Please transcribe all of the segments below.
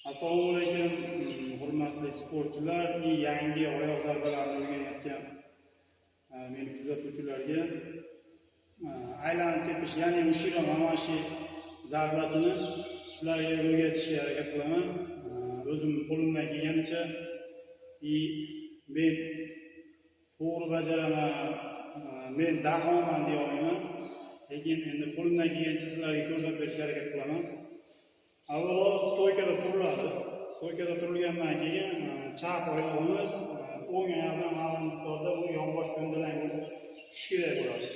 Assalomu alaykum, hurmatli sportchilar, yangi oyoq zarbalarini o'rganayotgan meni kuzatuvchilarga aylanib tepish, ya'ni Ushiro Mamashi zarbasini sizlarga o'rgatishga harakat qilaman. O'zim qo'limdan kelganicha men to'g'ri bajaraman, men dahoman deya olmayman, lekin endi qo'limdan kelgancha sizlarga ko'rsatib berishga harakat qilaman. Avvalo stoykada turiladi. Stoykada turilgandan keyin chap oyog'imiz o'ng oyoqdan ma'lum miqdorda bu yonbosh ko'ndalang bo'lib tushish kerak bo'ladi.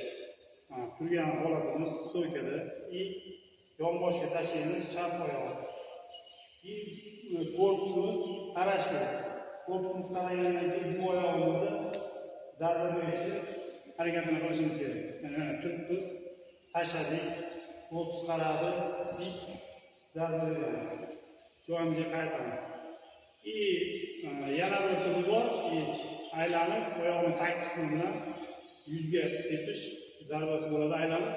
Turgan holatimiz stoykada yonboshga tashlaymiz chap oyoqni. Korpusimiz qarash kerak. Korpusimiz qaragandan keyin bu oyog'imizda zarba berishga harakatini qilishimiz kerak. Mana turibmiz, tashladik, korpus qaradi, zarba beramiz. Joyimizga qaytamiz. Yana bir turi bor, aylanib oyoqning tag qismi bilan yuzga tepish zarbasi bo'ladi aylanib.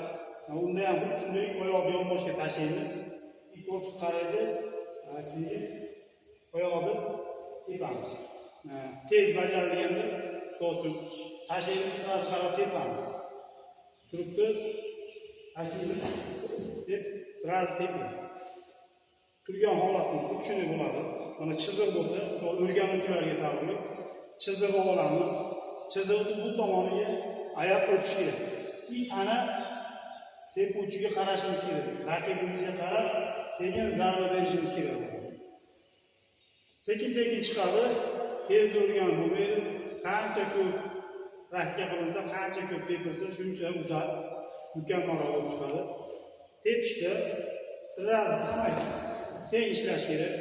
Unda ham xuddi shunday oyoqni yonboshga tashlaymiz. Korpus qaraydi, keyin oyoqni tepamiz. Tez bajarilganda, misol uchun tashlaymiz, sirasi qarab tepamiz. Turibmiz, tashlaymiz, deb sirasi tepamiz. Turgan holatimiz xuddi shunday bo'ladi. Mana chiziq bo'lsa, misol o'rganuvchilarga tavsiya, chizig'i olamiz. Chiziqni bu tomoniga oyoq o'tishi kerak. Tana tepuvchiga qarashimiz kerak. Raqibimizga qarab, keyin zarba berishimiz kerak. Sekin-sekin chiqadi, tezda urgan bo'lmaydi. Qancha ko'p rahga qilinsa, qancha ko'p tepilsa, shuncha udar mukammalroq bo'lib chiqadi. Tepishda sirali hamma teng ishlash kerak.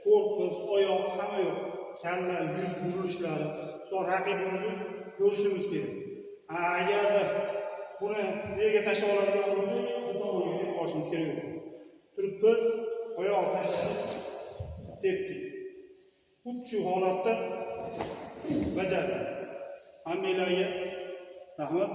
Korpus, oyoq, hamma yo'q. Kalla, yuz burilishlari, so'ng raqibimizni ko'rishimiz kerak. Agarda buni yerga tashlab oladigan bo'lsak, bu tomonga tepib olishimiz kerak. Turibmiz, oyoq tashlab tepdik. Xuddi shu holatda bajardik. Hammalarga rahmat.